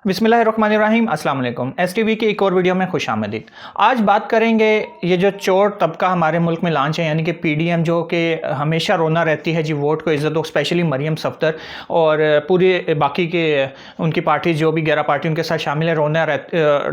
बिस्मिल्लाहिर्रहमानिर्रहीम अस्सलाम वालेकुम। एसटीवी की एक और वीडियो में खुशामदीद। आज बात करेंगे ये जो चोर तबका हमारे मुल्क में लॉन्च है, यानी कि पीडीएम, जो कि हमेशा रोना रहती है जी वोट को इज़्ज़त दो, स्पेशली मरियम सफ़दर और पूरे बाकी के उनकी पार्टी जो भी 11 पार्टी उनके साथ शामिल है, रोना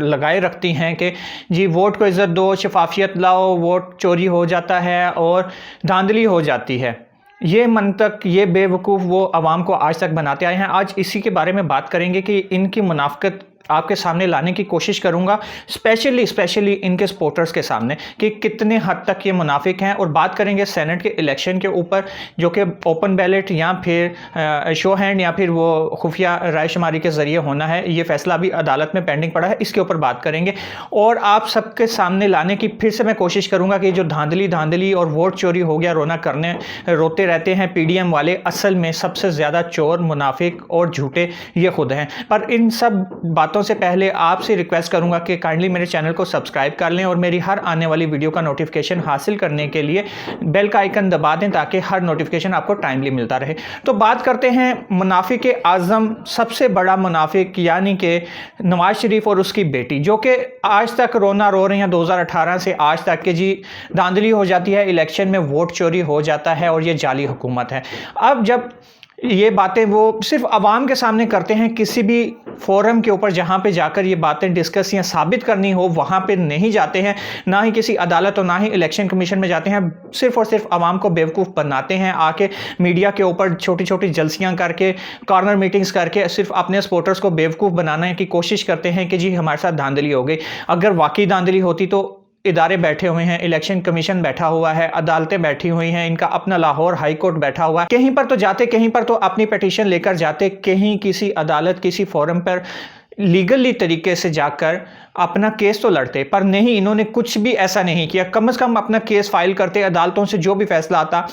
लगाए रखती हैं कि जी वोट को इज़्ज़त दो, शफाफियत लाओ, वोट चोरी हो जाता है और धांधली हो जाती है। ये मंतक, ये बेवकूफ़ वो आवाम को आज तक बनाते आए हैं। आज इसी के बारे में बात करेंगे कि इनकी मुनाफ़िकत आपके सामने लाने की कोशिश करूंगा, स्पेशली इनके सपोर्टर्स के सामने, कि कितने हद तक ये मुनाफिक हैं। और बात करेंगे सेनेट के इलेक्शन के ऊपर, जो कि ओपन बैलेट या फिर शो हैंड या फिर वो खुफिया रायशुमारी के ज़रिए होना है। ये फैसला भी अदालत में पेंडिंग पड़ा है, इसके ऊपर बात करेंगे। और आप सबके सामने लाने की फिर से मैं कोशिश करूँगा कि जो धांधली और वोट चोरी हो गया रोते रहते हैं पीडीएम वाले, असल में सबसे ज़्यादा चोर, मुनाफिक और झूठे ये खुद हैं। पर इन सब बातों से पहले आपसे रिक्वेस्ट करूंगा कि काइंडली मेरे चैनल को सब्सक्राइब कर लें और मेरी हर आने वाली वीडियो का नोटिफिकेशन हासिल करने के लिए बेल का आइकन दबा दें, ताकि हर नोटिफिकेशन आपको टाइमली मिलता रहे। तो बात करते हैं मुनाफिक आज़म, सबसे बड़ा मुनाफिक यानी कि नवाज शरीफ और उसकी बेटी, जो कि आज तक रोना रो रही हैं 2018 से आज तक कि जी धांधली हो जाती है, इलेक्शन में वोट चोरी हो जाता है और ये जाली हुकूमत है। अब जब ये बातें वो सिर्फ आवाम के सामने करते हैं, किसी भी फोरम के ऊपर जहाँ पे जाकर ये बातें डिस्कस या साबित करनी हो वहाँ पे नहीं जाते हैं, ना ही किसी अदालत और ना ही इलेक्शन कमीशन में जाते हैं। सिर्फ और सिर्फ आवाम को बेवकूफ़ बनाते हैं, आके मीडिया के ऊपर छोटी छोटी जलसियाँ करके, कॉर्नर मीटिंग्स करके सिर्फ अपने सपोर्टर्स को बेवकूफ़ बनाने की कोशिश करते हैं कि जी हमारे साथ धांधली हो गई। अगर वाकई धांधली होती तो इदारे बैठे हुए हैं, इलेक्शन कमीशन बैठा हुआ है, अदालतें बैठी हुई हैं, इनका अपना लाहौर हाई कोर्ट बैठा हुआ है। कहीं पर तो जाते, कहीं पर तो अपनी पिटीशन लेकर जाते, कहीं किसी अदालत, किसी फोरम पर लीगली तरीके से जाकर अपना केस तो लड़ते। पर नहीं, इन्होंने कुछ भी ऐसा नहीं किया। कम से कम अपना केस फाइल करते, अदालतों से जो भी फैसला आता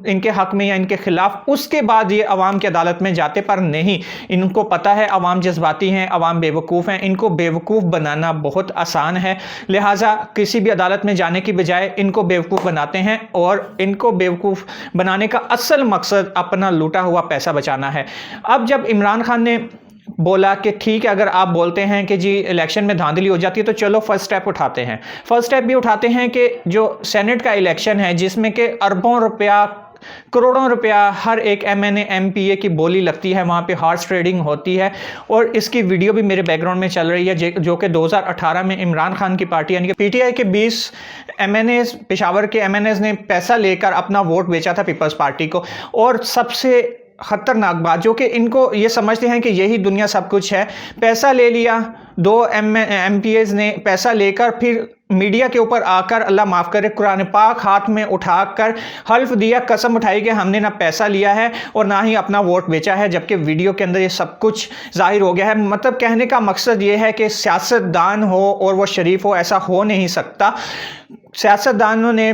इनके हक में या इनके खिलाफ, उसके बाद ये अवाम की अदालत में जाते। पर नहीं, इनको पता है अवाम जज्बाती हैं, अवाम बेवकूफ़ हैं, इनको बेवकूफ़ बनाना बहुत आसान है। लिहाजा किसी भी अदालत में जाने की बजाय इनको बेवकूफ़ बनाते हैं, और इनको बेवकूफ़ बनाने का असल मकसद अपना लूटा हुआ पैसा बचाना है। अब जब इमरान खान ने बोला कि ठीक है, अगर आप बोलते हैं कि जी इलेक्शन में धांधली हो जाती है तो चलो फर्स्ट स्टेप उठाते हैं। फर्स्ट स्टेप भी उठाते हैं कि जो सेनेट का इलेक्शन है, जिसमें कि अरबों रुपया, करोड़ों रुपया हर एक एमएनए एमपीए की बोली लगती है, वहाँ पे हॉर्स ट्रेडिंग होती है। और इसकी वीडियो भी मेरे बैकग्राउंड में चल रही है, जो कि 2018 में इमरान खान की पार्टी यानी कि पीटीआई के 20 एमएनए, पेशावर के एमएनएज ने पैसा लेकर अपना वोट बेचा था पीपल्स पार्टी को। और सबसे खतरनाक बात, जो कि इनको ये समझते हैं कि यही दुनिया सब कुछ है, पैसा ले लिया 2 एमपीएज ने, पैसा लेकर फिर मीडिया के ऊपर आकर, अल्लाह माफ़ करे, कुरान पाक हाथ में उठाकर हल्फ दिया, कसम उठाई कि हमने ना पैसा लिया है और ना ही अपना वोट बेचा है, जबकि वीडियो के अंदर ये सब कुछ जाहिर हो गया है। मतलब कहने का मकसद ये है कि सियासतदान हो और वो शरीफ हो, ऐसा हो नहीं सकता। सियासतदानों ने,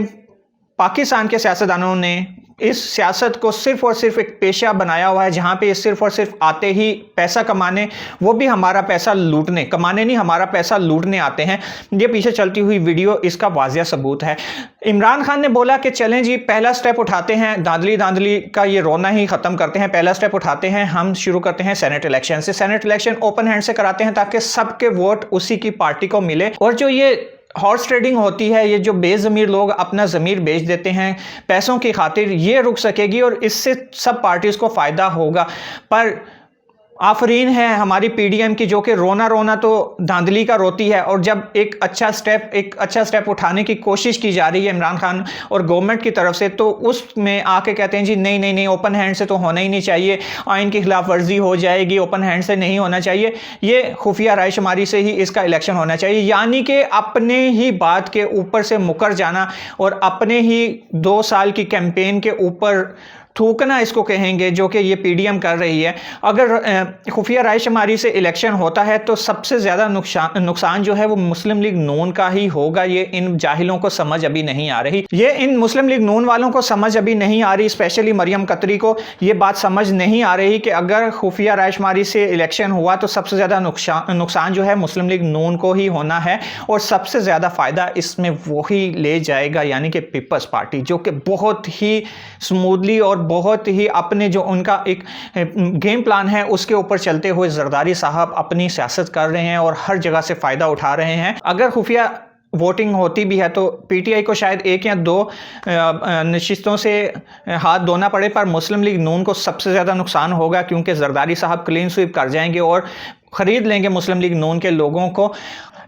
पाकिस्तान के सियासतदानों ने इस सियासत को सिर्फ और सिर्फ एक पेशा बनाया हुआ है, जहाँ पे ये सिर्फ और सिर्फ आते ही पैसा कमाने, वो भी हमारा पैसा लूटने, कमाने नहीं, हमारा पैसा लूटने आते हैं। ये पीछे चलती हुई वीडियो इसका वाज़िया सबूत है। इमरान खान ने बोला कि चलें जी पहला स्टेप उठाते हैं, धांधली का ये रोना ही ख़त्म करते हैं, पहला स्टेप उठाते हैं, हम शुरू करते हैं सेनेट इलेक्शन से। सेनेट इलेक्शन ओपन हैंड से कराते हैं ताकि सबके वोट उसी की पार्टी को मिले। और जो ये हॉर्स ट्रेडिंग होती है, ये जो बेज़मीर लोग अपना ज़मीर बेच देते हैं पैसों की खातिर, ये रुक सकेगी और इससे सब पार्टीज़ को फ़ायदा होगा। पर आफरीन है हमारी पीडीएम की, जो कि रोना तो धांधली का रोती है। और जब एक अच्छा स्टेप उठाने की कोशिश की जा रही है इमरान खान और गवर्नमेंट की तरफ से, तो उसमें आके कहते हैं जी नहीं, ओपन हैंड से तो होना ही नहीं चाहिए, आइन की खिलाफ वर्जी हो जाएगी, ओपन हैंड से नहीं होना चाहिए, ये खुफिया रायशुमारी से ही इसका इलेक्शन होना चाहिए। यानी कि अपने ही बात के ऊपर से मुकर जाना और अपने ही 2 साल की कैंपेन के ऊपर थूकना इसको कहेंगे, जो कि ये पीडीएम कर रही है। अगर खुफिया रायशुमारी से इलेक्शन होता है तो सबसे ज़्यादा नुकसान जो है वो मुस्लिम लीग नून का ही होगा। ये इन जाहिलों को समझ अभी नहीं आ रही, ये इन मुस्लिम लीग नून वालों को समझ अभी नहीं आ रही, स्पेशली मरियम कतरी को ये बात समझ नहीं आ रही कि अगर खुफिया रायशुमारी से इलेक्शन हुआ तो सबसे ज़्यादा नुकसान जो है मुस्लिम लीग नून को ही होना है, और सबसे ज़्यादा फ़ायदा इसमें वही ले जाएगा, यानी कि पीपल्स पार्टी, जो कि बहुत ही स्मूथली और बहुत ही अपने जो उनका एक गेम प्लान है उसके ऊपर चलते हुए जरदारी साहब अपनी सियासत कर रहे हैं और हर जगह से फ़ायदा उठा रहे हैं। अगर खुफिया वोटिंग होती भी है तो पीटीआई को शायद 1 या 2 नशिस्तों से हाथ धोना पड़े, पर मुस्लिम लीग नून को सबसे ज़्यादा नुकसान होगा क्योंकि जरदारी साहब क्लीन स्वीप कर जाएंगे और ख़रीद लेंगे मुस्लिम लीग नून के लोगों को।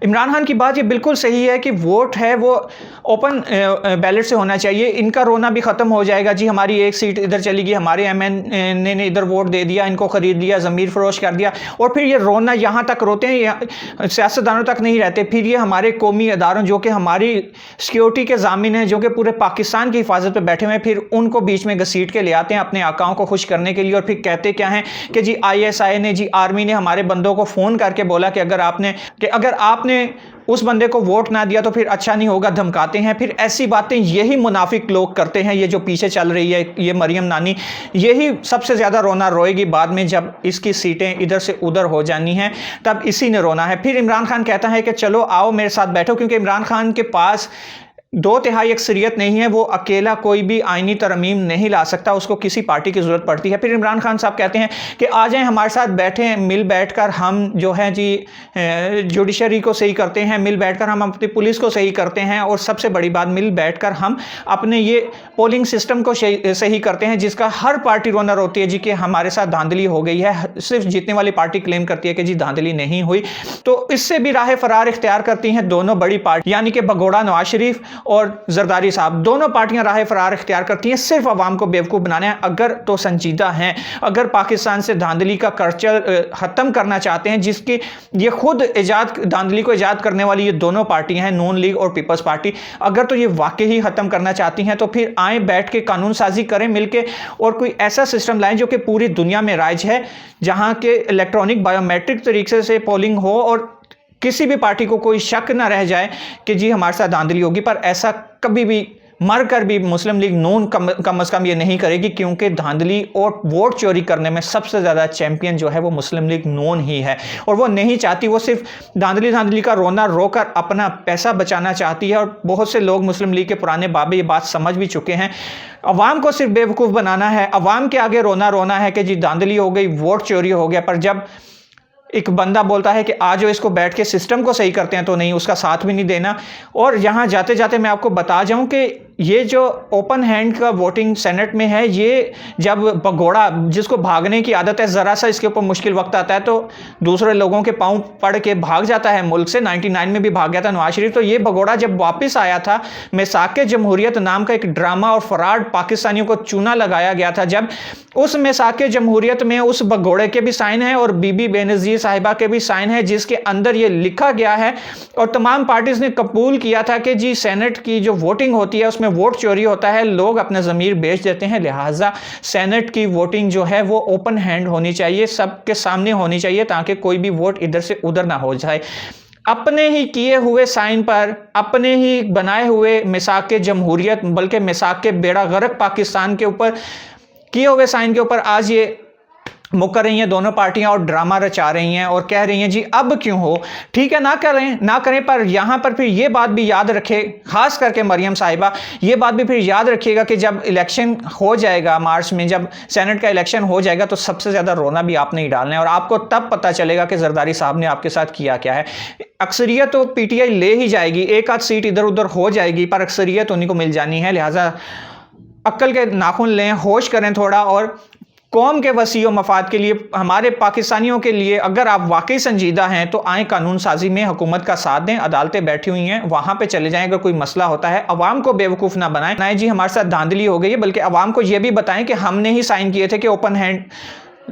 इमरान खान की बात ये बिल्कुल सही है कि वोट है वो ओपन बैलेट से होना चाहिए। इनका रोना भी ख़त्म हो जाएगा, जी हमारी एक सीट इधर चली गई, हमारे एमएनए ने इधर वोट दे दिया, इनको ख़रीद लिया, ज़मीर फरोश कर दिया। और फिर ये रोना यहाँ तक रोते हैं, सियासतदानों तक नहीं रहते। फिर ये हमारे कौमी अदारों जो कि हमारी सिक्योरिटी के ज़ामिन हैं, जो कि पूरे पाकिस्तान की हिफाजत पर बैठे हुए हैं, फिर उनको बीच में घसीट के ले आते हैं अपने आकाओं को खुश करने के लिए। और फिर कहते क्या हैं कि जी ISI ने, जी आर्मी ने हमारे बंदों को फ़ोन करके बोला कि अगर आपने उस बंदे को वोट ना दिया तो फिर अच्छा नहीं होगा, धमकाते हैं। फिर ऐसी बातें यही मुनाफिक लोग करते हैं। ये जो पीछे चल रही है ये मरियम नानी, यही सबसे ज़्यादा रोना रोएगी बाद में जब इसकी सीटें इधर से उधर हो जानी हैं, तब इसी ने रोना है। फिर इमरान खान कहता है कि चलो आओ मेरे साथ बैठो, क्योंकि इमरान खान के पास 2/3 अक्सरियत नहीं है, वो अकेला कोई भी आईनी तरमीम नहीं ला सकता, उसको किसी पार्टी की ज़रूरत पड़ती है। फिर इमरान खान साहब कहते हैं कि आ जाएं हमारे साथ बैठें, मिल बैठकर हम जो है जी जुडिशरी को सही करते हैं, मिल बैठकर हम अपनी पुलिस को सही करते हैं, और सबसे बड़ी बात मिल बैठकर हम अपने ये पोलिंग सिस्टम को सही करते हैं, जिसका हर पार्टी रोना रोती है जी कि हमारे साथ धांधली हो गई है। सिर्फ जीतने वाली पार्टी क्लेम करती है कि जी धांधली नहीं हुई। तो इससे भी राह फरार इख्तियार करती हैं दोनों बड़ी पार्टी, यानी कि भगोड़ा नवाज शरीफ और जरदारी साहब, दोनों पार्टियां राह फरार इख्तियार करती हैं सिर्फ अवाम को बेवकूफ़ बनाने हैं। अगर तो संजीदा हैं, अगर पाकिस्तान से धांधली का कल्चर ख़त्म करना चाहते हैं, जिसकी ये खुद धांधली को ईजाद करने वाली ये दोनों पार्टियां हैं, नून लीग और पीपल्स पार्टी, अगर तो ये वाकई ही ख़त्म करना चाहती हैं तो फिर आए बैठ के कानून साजी करें मिलके, और कोई ऐसा सिस्टम लाएं जो कि पूरी दुनिया में राइज है, जहां के इलेक्ट्रॉनिक बायोमेट्रिक तरीके से पोलिंग हो और किसी भी पार्टी को कोई शक ना रह जाए कि जी हमारे साथ धांधली होगी। पर ऐसा कभी भी मर कर भी मुस्लिम लीग नून कम अज़ कम ये नहीं करेगी, क्योंकि धांधली और वोट चोरी करने में सबसे ज़्यादा चैंपियन जो है वो मुस्लिम लीग नून ही है, और वो नहीं चाहती, वो सिर्फ धांधली का रोना रोकर अपना पैसा बचाना चाहती है। और बहुत से लोग मुस्लिम लीग के पुराने बाबे ये बात समझ भी चुके हैं। अवाम को सिर्फ बेवकूफ़ बनाना है, अवाम के आगे रोना है कि जी धांधली हो गई, वोट चोरी हो गया। पर जब एक बंदा बोलता है कि आज जो इसको बैठ के सिस्टम को सही करते हैं, तो नहीं, उसका साथ भी नहीं देना। और यहाँ जाते जाते मैं आपको बता जाऊं कि ये जो ओपन हैंड का वोटिंग सेनेट में है, ये जब भगोड़ा जिसको भागने की आदत है, ज़रा सा इसके ऊपर मुश्किल वक्त आता है तो दूसरे लोगों के पाँव पड़ के भाग जाता है मुल्क से। 99 में भी भाग गया था नवाज शरीफ। तो ये भगोड़ा जब वापस आया था, मिसाक जमहूरियत नाम का एक ड्रामा और फराड पाकिस्तानियों को चूना लगाया गया था, जब उस मिसाक जमहूरियत में उस भगोड़े के भी साइन है और बीबी बेनज़ीर साहिबा के भी साइन है, जिसके अंदर ये लिखा गया है और तमाम पार्टीज ने कबूल किया था कि जी सेनेट की जो वोटिंग होती है उसमें वोट चोरी होता है, लोग अपने ज़मीर बेच देते हैं, लिहाजा सेनेट की वोटिंग जो है वो ओपन हैंड होनी चाहिए, सबके सामने होनी चाहिए, ताकि कोई भी वोट इधर से उधर ना हो जाए। अपने ही किए हुए साइन पर, अपने ही बनाए हुए मिसाक जमहूरियत, बल्कि मिसाक के बेड़ा गर्क पाकिस्तान के ऊपर किए हुए साइन के ऊपर आज ये मुकर रही हैं दोनों पार्टियां और ड्रामा रचा रही हैं और कह रही हैं जी अब क्यों हो। ठीक है, ना करें, पर यहां पर फिर ये बात भी याद रखें, खास करके मरियम साहिबा, ये बात भी फिर याद रखिएगा कि जब इलेक्शन हो जाएगा मार्च में, जब सेनेट का इलेक्शन हो जाएगा, तो सबसे ज़्यादा रोना भी आपने ही डालना है, और आपको तब पता चलेगा कि जरदारी साहब ने आपके साथ किया क्या है। अक्सरियत तो पीटीआई ले ही जाएगी, एक आध सीट इधर उधर हो जाएगी, पर अक्सरियत उन्हीं को मिल जानी है। लिहाजा अक्ल के नाखून लें, होश करें थोड़ा, और कौम के वसीओ मफाद के लिए, हमारे पाकिस्तानियों के लिए अगर आप वाकई संजीदा हैं तो आए कानून साजी में हुकूमत का साथ दें। अदालतें बैठी हुई हैं, वहां पे चले जाएं अगर कोई मसला होता है। अवाम को बेवकूफ़ ना बनाएं जी हमारे साथ धांधली हो गई है, बल्कि अवाम को यह भी बताएं कि हमने ही साइन किए थे कि ओपन हैंड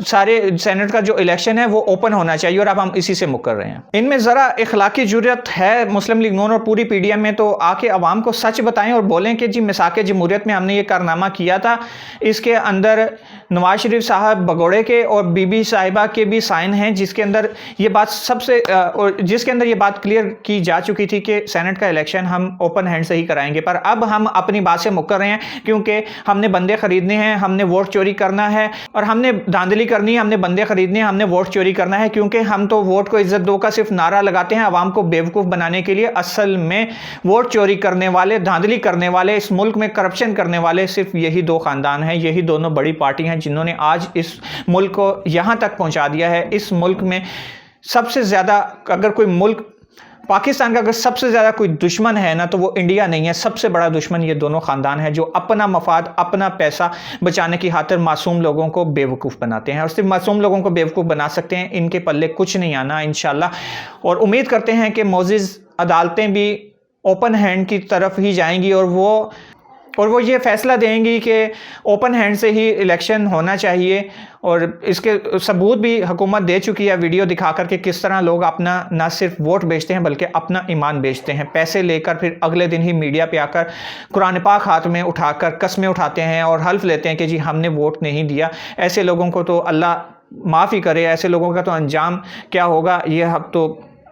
सारे सेनेट का जो इलेक्शन है वो ओपन होना चाहिए, और अब हम इसी से मुकर रहे हैं। इनमें ज़रा इखलाकी जुर्रत है मुस्लिम लीग नून और पूरी पीडीएम में, तो आके अवाम को सच बताएं और बोलें कि जी मिसाक जमहूरियत में हमने ये कारनामा किया था, इसके अंदर नवाज शरीफ साहब भगोड़े के और बीबी साहिबा के भी साइन हैं, जिसके अंदर ये बात जिसके अंदर ये बात क्लियर की जा चुकी थी कि सेनेट का इलेक्शन हम ओपन हैंड से ही कराएंगे। पर अब हम अपनी बात से मुकर रहे हैं, क्योंकि हमने बंदे खरीदने हैं, हमने वोट चोरी करना है, और हमने धांधली चोरी करनी है, हमने बंदे खरीदने हैं, हमने वोट चोरी करना है, क्योंकि हम तो वोट को इज्जत दो का सिर्फ नारा लगाते हैं अवाम को बेवकूफ़ बनाने के लिए। असल में वोट चोरी करने वाले, धांधली करने वाले, इस मुल्क में करप्शन करने वाले सिर्फ यही दो ख़ानदान हैं, यही दोनों बड़ी पार्टी हैं जिन्होंने आज इस मुल्क को यहाँ तक पहुँचा दिया है। इस मुल्क में सबसे ज़्यादा अगर कोई मुल्क, पाकिस्तान का अगर सबसे ज़्यादा कोई दुश्मन है ना, तो वो इंडिया नहीं है। सबसे बड़ा दुश्मन ये दोनों ख़ानदान है जो अपना मफाद, अपना पैसा बचाने की खातिर मासूम लोगों को बेवकूफ़ बनाते हैं, और सिर्फ मासूम लोगों को बेवकूफ़ बना सकते हैं। इनके पल्ले कुछ नहीं आना इंशाल्लाह। और उम्मीद करते हैं कि मोअज़्ज़िज़ अदालतें भी ओपन हैंड की तरफ ही जाएंगी और वो ये फ़ैसला देंगी कि ओपन हैंड से ही इलेक्शन होना चाहिए। और इसके सबूत भी हुकूमत दे चुकी है वीडियो दिखा कर के किस तरह लोग अपना ना सिर्फ वोट बेचते हैं बल्कि अपना ईमान बेचते हैं। पैसे लेकर फिर अगले दिन ही मीडिया पे आकर कुरान पाक हाथ में उठाकर कस्में उठाते हैं और हल्फ लेते हैं कि जी हमने वोट नहीं दिया। ऐसे लोगों को तो अल्लाह माफ़ ही करे, ऐसे लोगों का तो अंजाम क्या होगा ये अब तो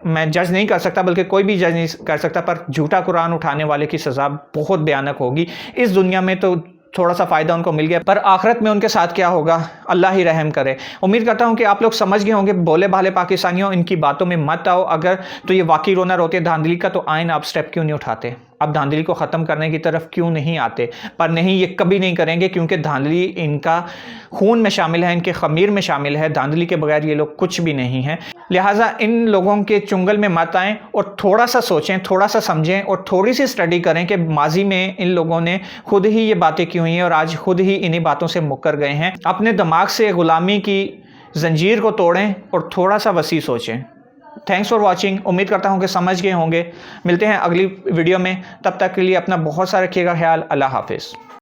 मैं जज नहीं कर सकता, बल्कि कोई भी जज नहीं कर सकता, पर झूठा कुरान उठाने वाले की सज़ा बहुत भयानक होगी। इस दुनिया में तो थोड़ा सा फ़ायदा उनको मिल गया, पर आखिरत में उनके साथ क्या होगा अल्लाह ही रहम करे। उम्मीद करता हूँ कि आप लोग समझ गए होंगे। भोले भाले पाकिस्तानियों, इनकी बातों में मत आओ। अगर तो ये वाकई रोना रोते धांधली का, तो आइन आप स्टेप क्यों नहीं उठाते? अब धांधली को ख़त्म करने की तरफ क्यों नहीं आते? पर नहीं, ये कभी नहीं करेंगे, क्योंकि धांधली इनका खून में शामिल है, इनके ख़मीर में शामिल है। धांधली के बगैर ये लोग कुछ भी नहीं हैं। लिहाजा इन लोगों के चुंगल में मत आएँ और थोड़ा सा सोचें, थोड़ा सा समझें और थोड़ी सी स्टडी करें कि माजी में इन लोगों ने खुद ही ये बातें की हुई हैं और आज खुद ही इन्हीं बातों से मुक्कर गए हैं। अपने दिमाग से ग़ुलामी की जंजीर को तोड़ें और थोड़ा सा वसी सोचें। Thanks for watching. उम्मीद करता हूँ कि समझ गए होंगे। मिलते हैं अगली वीडियो में, तब तक के लिए अपना बहुत सा रखिएगा ख्याल। अल्लाह हाफिज़।